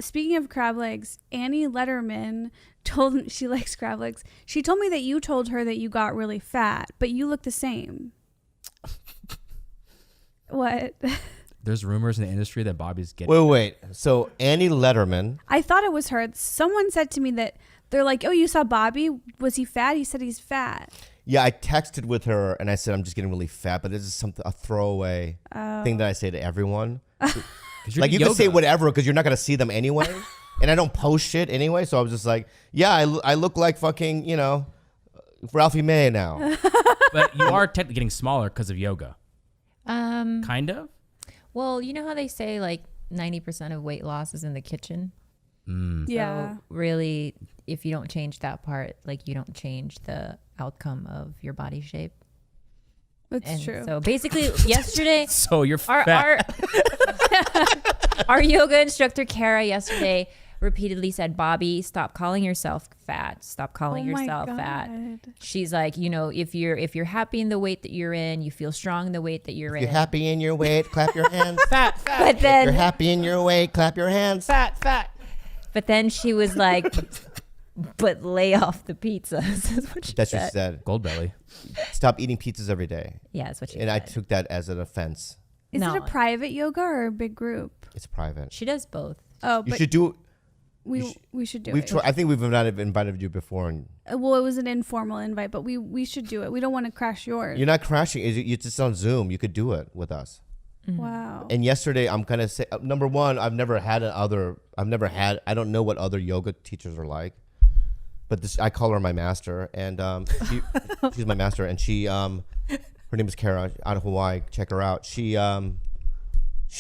speaking of crab legs, Annie Letterman told she likes crab legs. She told me that you told her that you got really fat, but you look the same. What? There's rumors in the industry that Bobby's getting. Wait. So Annie Letterman. I thought it was her. Someone said to me that they're like, "Oh, you saw Bobby? Was he fat?" He said he's fat. Yeah, I texted with her and I said I'm just getting really fat, but this is a throwaway thing that I say to everyone. Like you can say whatever because you're not gonna see them anyway, and I don't post shit anyway. So I was just like, yeah, I look like fucking Ralphie May now. But you are technically getting smaller because of yoga. Kind of. Well, you know how they say like 90% of weight loss is in the kitchen. Yeah. So really, if you don't change that part, like you don't change the outcome of your body shape. That's true. So basically, yesterday, So you're fat. Our yoga instructor Kara yesterday repeatedly said, "Bobby, stop calling yourself fat. Stop calling yourself fat." She's like, if you're happy in the weight that you're in, you feel strong in the weight that you're in. You're happy in your weight, clap your hands. Fat. But then You're happy in your weight, clap your hands. Fat. But then she was like, "But lay off the pizzas." That's what she That's said. what she said. Gold belly. Stop eating pizzas every day. Yeah, that's what she And said. I took that as an offense. Is it a private yoga or a big group? It's private. She does both. Oh, You but should do. we should do We've it. tried. I think we've not invited you before, and Well, it was an informal invite, but we should do it. We don't want to crash yours. you're not crashing. It's just on Zoom. You could do it with us. Wow. And yesterday, I'm gonna say number one, I don't know what other yoga teachers are like, but I call her my master, and she's my master, and her name is Kara out of Hawaii. Check her out. She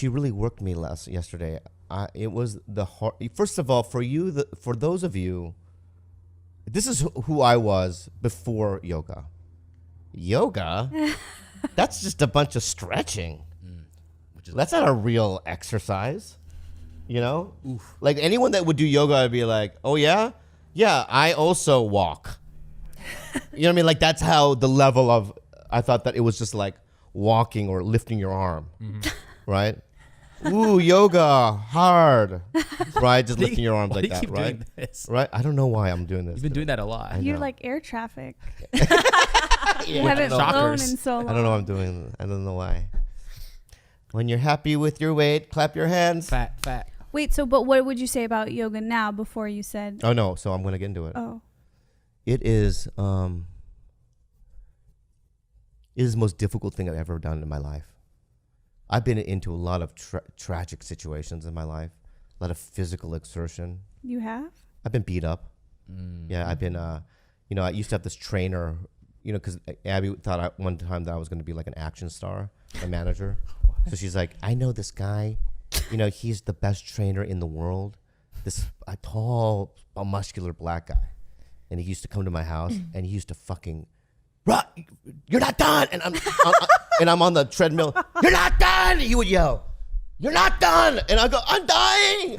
really worked me yesterday. It was the hard. First of all, for those of you, this is who I was before yoga. Yoga, that's just a bunch of stretching. That's not a real exercise, Oof. Like anyone that would do yoga, I'd be like, oh yeah, I also walk. You know what I mean? Like that's how the level of. I thought that it was just like walking or lifting your arm, right? Ooh, yoga, hard, right? Just lifting your arms like that, right? Right? I don't know why I'm doing this. You've been doing that a lot. You're like air traffic. Yeah, You haven't flown in so long. I don't know what I'm doing. I don't know why. When you're happy with your weight, clap your hands. Fat. Wait, but what would you say about yoga now before you said? Oh no, so I'm gonna get into it. Oh. It is the most difficult thing I've ever done in my life. I've been into a lot of tragic situations in my life, a lot of physical exertion. You have? I've been beat up. Yeah, I've been, I used to have this trainer, because Abby thought one time that I was going to be like an action star, a manager. So she's like, I know this guy, he's the best trainer in the world, this a tall, muscular black guy. And he used to come to my house and he used to fucking, you're not done. And I'm on the treadmill. You're not done. He would yell, you're not done. And I go, I'm dying.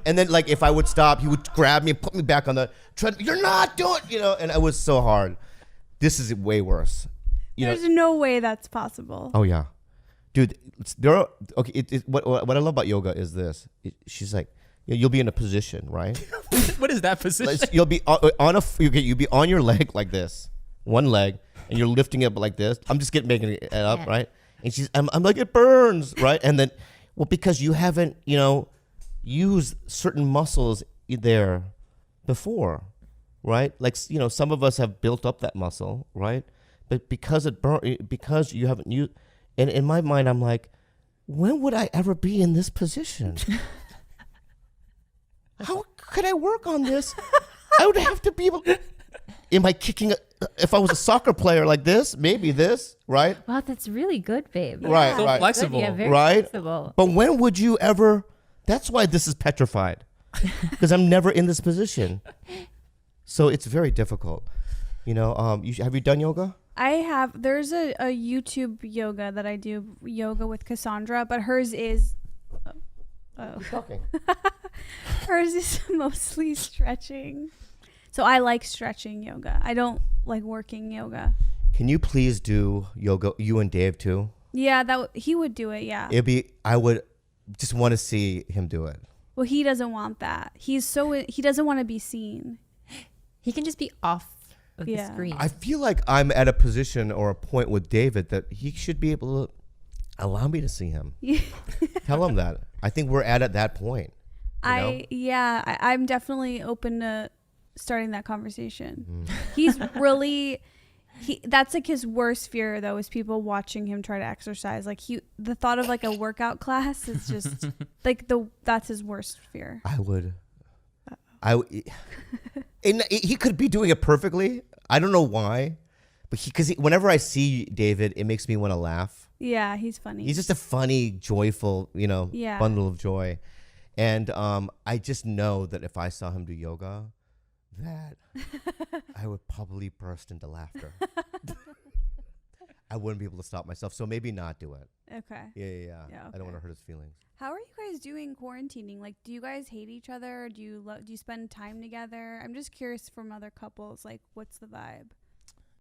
And then like, if I would stop, he would grab me and put me back on the treadmill. You're not doing, and it was so hard. This is way worse. There's no way that's possible. Oh yeah. Dude, what I love about yoga is this. She's like, you'll be in a position, right? What is that position? You'll be you'll be on your leg like this, one leg, and you're lifting it like this. I'm just making it up, right? And I'm like, it burns, right? And then, well, because you haven't, used certain muscles there before, right? Like, some of us have built up that muscle, right? But because because you haven't used, and in my mind, I'm like, when would I ever be in this position? How could I work on this? I would have to be able. Am I kicking? If I was a soccer player like this, maybe this, right? Wow, that's really good, babe. Right, So right. flexible. Yeah, very Right? flexible. But when would you ever? That's why this is petrified, because I'm never in this position. So it's very difficult. Have you done yoga? I have. There's a YouTube yoga that I do, yoga with Cassandra, but hers is. Who's talking? Hers is mostly stretching. So I like stretching yoga. I don't like working yoga. Can you please do yoga? You and Dave too. Yeah, he would do it. Yeah. I would just want to see him do it. Well, he doesn't want that. He doesn't want to be seen. He can just be off of the screen. I feel like I'm at a position or a point with David that he should be able to allow me to see him. Tell him that. I think we're at that point. I'm definitely open to starting that conversation. He's really that's like his worst fear though, is people watching him try to exercise. Like the thought of like a workout class is just like that's his worst fear. And he could be doing it perfectly. I don't know why, but because whenever I see David, it makes me want to laugh. Yeah, he's funny. He's just a funny, joyful, bundle of joy. And I just know that if I saw him do yoga, that I would probably burst into laughter. I wouldn't be able to stop myself. So maybe not do it. Okay. Yeah. Okay. I don't want to hurt his feelings. How are you guys doing quarantining? Like, do you guys hate each other? Or do you spend time together? I'm just curious from other couples. Like, what's the vibe?